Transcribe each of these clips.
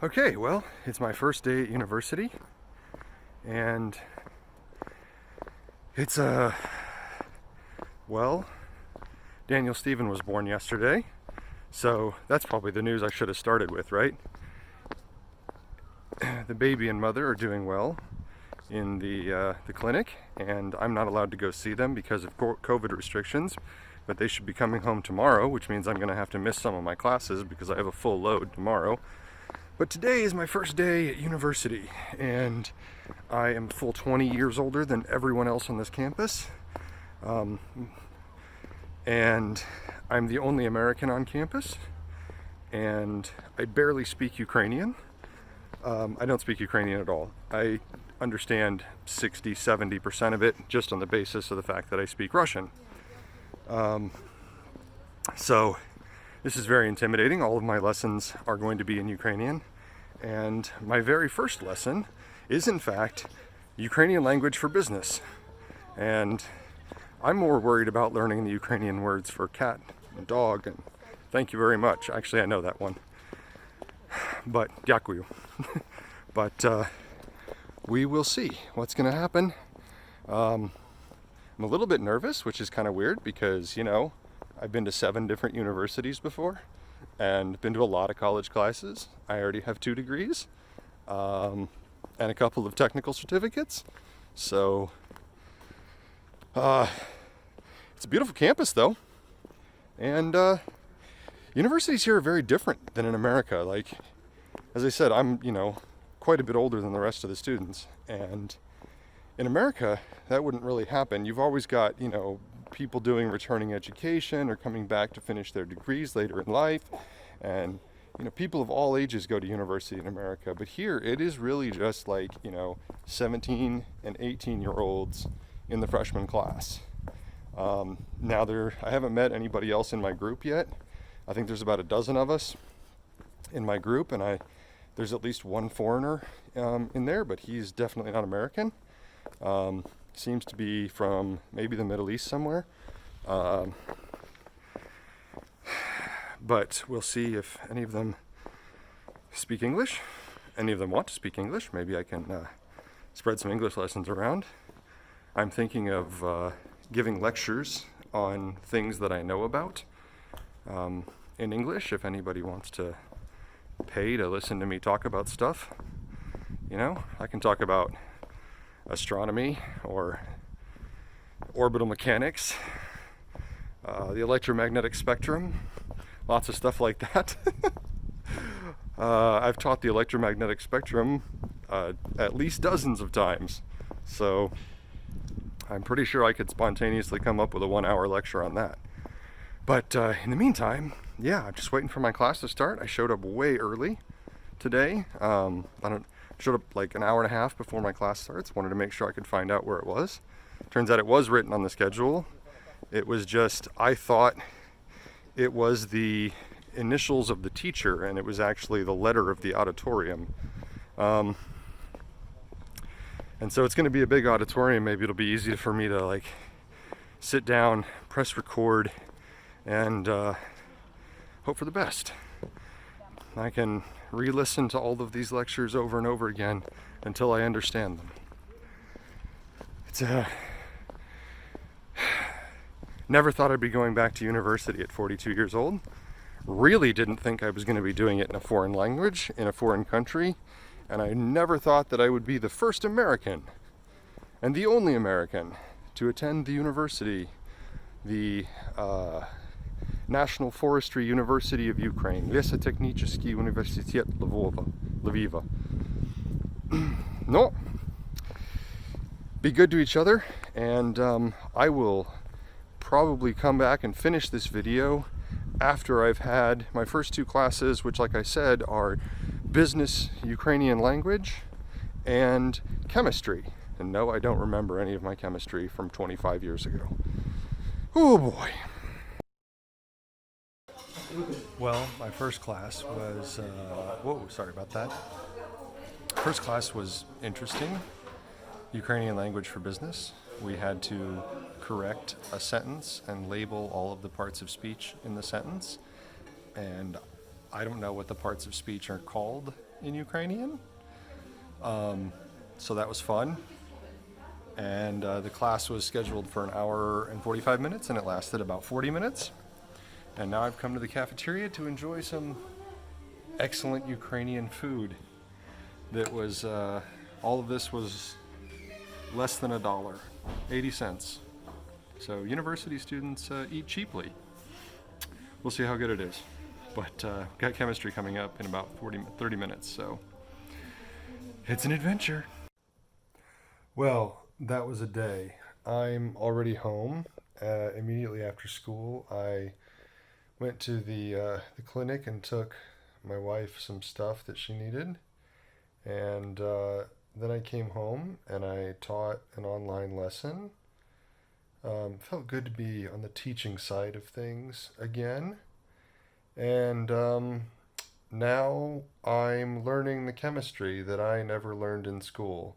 Okay, well, it's my first day at university, and it's well, Daniel Stephen was born yesterday, so that's probably the news I should have started with, right? The baby and mother are doing well in the clinic, and I'm not allowed to go see them because of COVID restrictions, but they should be coming home tomorrow, which means I'm going to have to miss some of my classes because I have a full load tomorrow. But today is my first day at university, and I am a full 20 years older than everyone else on this campus. And I'm the only American on campus, and I barely speak Ukrainian. I don't speak Ukrainian at all. I understand 60-70% of it just on the basis of the fact that I speak Russian. So this is very intimidating. All of my lessons are going to be in Ukrainian, and my very first lesson is in fact Ukrainian language for business. And I'm more worried about learning the Ukrainian words for cat and dog and thank you very much. Actually, I know that one. But дякую. But we will see what's going to happen. I'm a little bit nervous, which is kind of weird because, I've been to 7 different universities before and been to a lot of college classes. I already have 2 degrees and a couple of technical certificates. So it's a beautiful campus though. And universities here are very different than in America. Like, as I said, I'm, quite a bit older than the rest of the students. And in America, that wouldn't really happen. You've always got, people doing returning education or coming back to finish their degrees later in life. And, people of all ages go to university in America. But here, it is really just like, 17 and 18-year-olds in the freshman class. Now, I haven't met anybody else in my group yet. I think there's about a dozen of us in my group, and there's at least one foreigner in there, but he's definitely not American. Seems to be from maybe the Middle East somewhere. But we'll see if any of them speak English. Any of them want to speak English. Maybe I can spread some English lessons around. I'm thinking of giving lectures on things that I know about in English, if anybody wants to pay to listen to me talk about stuff. I can talk about astronomy or orbital mechanics, the electromagnetic spectrum, lots of stuff like that. I've taught the electromagnetic spectrum at least dozens of times, so I'm pretty sure I could spontaneously come up with a 1-hour lecture on that. But in the meantime, I'm just waiting for my class to start. I showed up way early today. Showed up like an hour and a half before my class starts. Wanted to make sure I could find out where it was. Turns out it was written on the schedule. It was just, I thought it was the initials of the teacher, and it was actually the letter of the auditorium. And so it's going to be a big auditorium. Maybe it'll be easy for me to sit down, press record, and hope for the best. I can re-listen to all of these lectures over and over again until I understand them. It's never thought I'd be going back to university at 42 years old. Really didn't think I was going to be doing it in a foreign language, in a foreign country, and I never thought that I would be the first American and the only American to attend the university, the National Forestry University of Ukraine, Лесотехнический университет Lviva. No, be good to each other, and I will probably come back and finish this video after I've had my first 2 classes, which, like I said, are business Ukrainian language and chemistry. And no, I don't remember any of my chemistry from 25 years ago. Oh boy. Well, my first class was, sorry about that. First class was interesting. Ukrainian language for business. We had to correct a sentence and label all of the parts of speech in the sentence. And I don't know what the parts of speech are called in Ukrainian. So that was fun. And the class was scheduled for an hour and 45 minutes, and it lasted about 40 minutes. And now I've come to the cafeteria to enjoy some excellent Ukrainian food. That was, all of this was less than $1, 80 cents. So university students eat cheaply. We'll see how good it is. But got chemistry coming up in about 30 minutes, so it's an adventure. Well, that was a day. I'm already home. Immediately after school, I went to the clinic and took my wife some stuff that she needed. And then I came home and I taught an online lesson. Felt good to be on the teaching side of things again. And now I'm learning the chemistry that I never learned in school.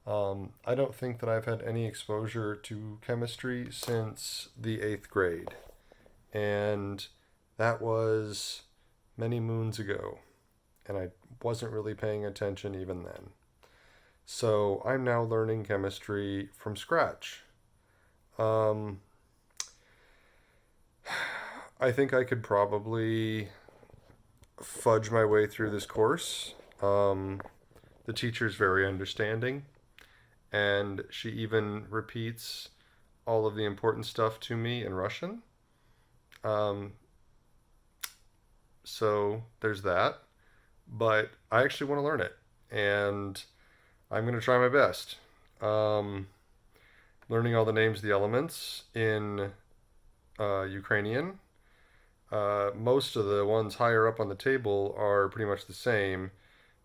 I don't think that I've had any exposure to chemistry since the 8th grade. And that was many moons ago. And I wasn't really paying attention even then. So I'm now learning chemistry from scratch. I think I could probably fudge my way through this course. The teacher's very understanding, and she even repeats all of the important stuff to me in Russian. So there's that. But I actually want to learn it, and I'm going to try my best. Learning all the names of the elements in Ukrainian. Most of the ones higher up on the table are pretty much the same,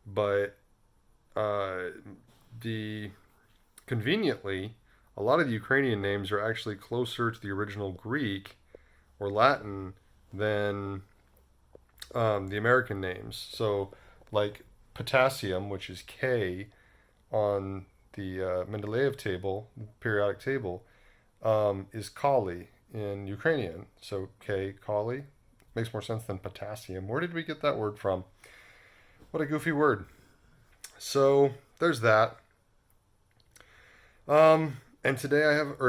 but conveniently, a lot of the Ukrainian names are actually closer to the original Greek or Latin than the American names. So, like potassium, which is K on the Mendeleev table, periodic table, is Kali in Ukrainian. So K, Kali, makes more sense than potassium. Where did we get that word from? What a goofy word. So there's that. And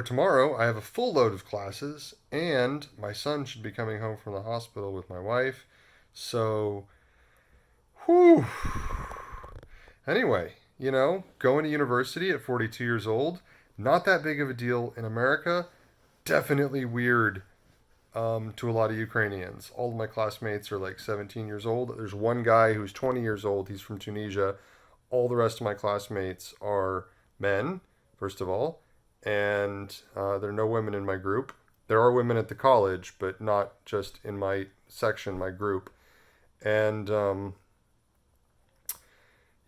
tomorrow I have a full load of classes, and my son should be coming home from the hospital with my wife. So, whew. Anyway, going to university at 42 years old, not that big of a deal in America. Definitely weird to a lot of Ukrainians. All of my classmates are like 17 years old. There's one guy who's 20 years old. He's from Tunisia. All the rest of my classmates are men, first of all. And there are no women in my group. There are women at the college, but not just in my section, my group. And I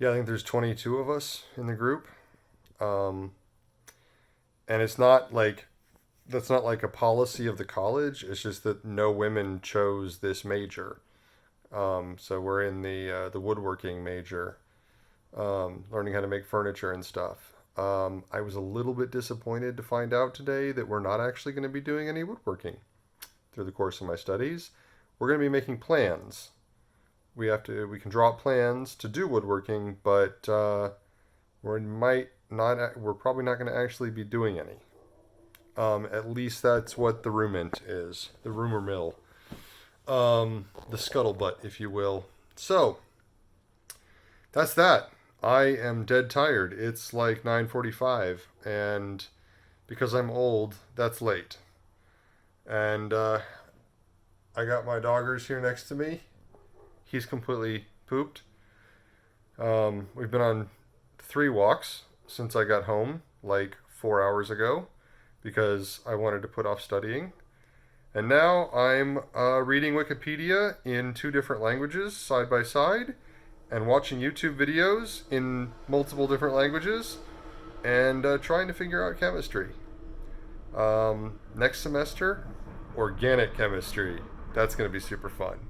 think there's 22 of us in the group. And it's not like, that's not like a policy of the college. It's just that no women chose this major. So we're in the woodworking major, learning how to make furniture and stuff. I was a little bit disappointed to find out today that we're not actually going to be doing any woodworking through the course of my studies. We're going to be making plans. We can draw up plans to do woodworking, but we're probably not going to actually be doing any. At least that's what the rumor mill, the scuttlebutt, if you will. So that's that. I am dead tired. It's like 9:45, and because I'm old, that's late. And I got my doggers here next to me. He's completely pooped. We've been on 3 walks since I got home, like 4 hours ago, because I wanted to put off studying. And now I'm reading Wikipedia in 2 different languages, side by side, and watching YouTube videos in multiple different languages, and trying to figure out chemistry. Next semester, organic chemistry. That's going to be super fun.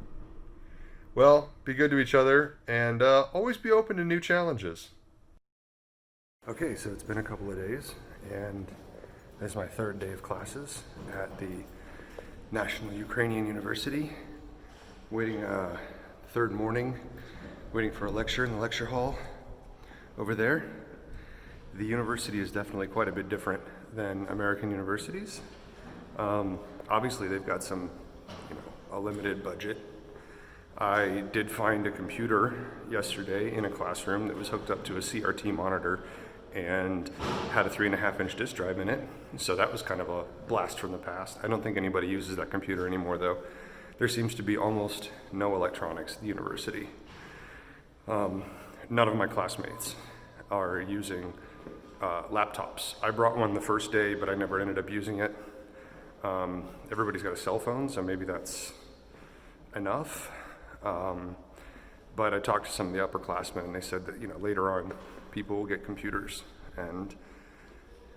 Well, be good to each other, and always be open to new challenges. Okay, so it's been a couple of days, and this is my 3rd day of classes at the National Ukrainian University. Waiting 3rd morning Waiting for a lecture in the lecture hall over there. The university is definitely quite a bit different than American universities. Obviously, they've got a limited budget. I did find a computer yesterday in a classroom that was hooked up to a CRT monitor and had a 3.5-inch disk drive in it. So that was kind of a blast from the past. I don't think anybody uses that computer anymore, though. There seems to be almost no electronics at the university. None of my classmates are using laptops. I brought one the first day, but I never ended up using it. Everybody's got a cell phone, so maybe that's enough. But I talked to some of the upperclassmen, and they said that later on, people will get computers and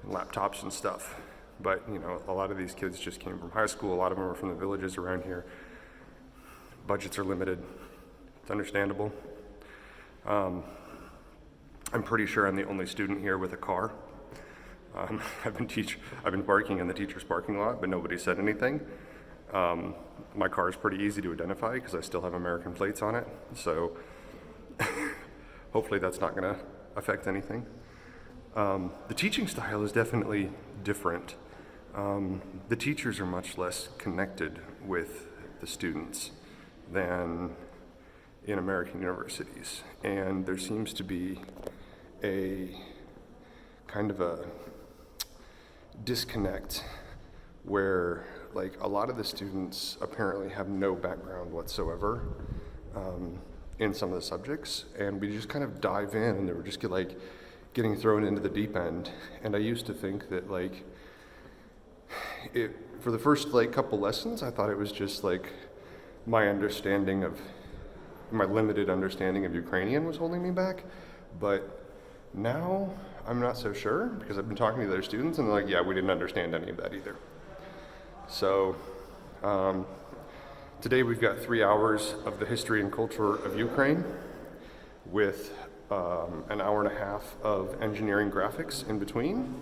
laptops and stuff. But a lot of these kids just came from high school. A lot of them are from the villages around here. Budgets are limited. It's understandable. I'm pretty sure I'm the only student here with a car. I've been parking in the teacher's parking lot, but nobody said anything. My car is pretty easy to identify because I still have American plates on it. So hopefully that's not going to affect anything. The teaching style is definitely different. The teachers are much less connected with the students than in American universities. And there seems to be a kind of a disconnect where a lot of the students apparently have no background whatsoever in some of the subjects, and we just kind of dive in and they were just getting thrown into the deep end. And I used to think that for the first couple lessons, I thought it was just my limited understanding of Ukrainian was holding me back, but now I'm not so sure because I've been talking to the other students and they're like, yeah, we didn't understand any of that either. So today we've got 3 hours of the history and culture of Ukraine with an hour and a half of engineering graphics in between.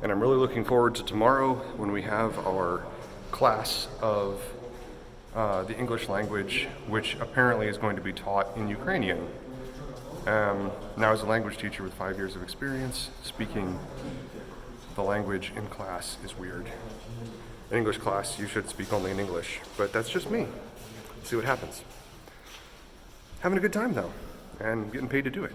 And I'm really looking forward to tomorrow when we have our class of the English language, which apparently is going to be taught in Ukrainian. Now, as a language teacher with 5 years of experience, speaking the language in class is weird. In English class, you should speak only in English, but that's just me. See what happens. Having a good time, though, and getting paid to do it.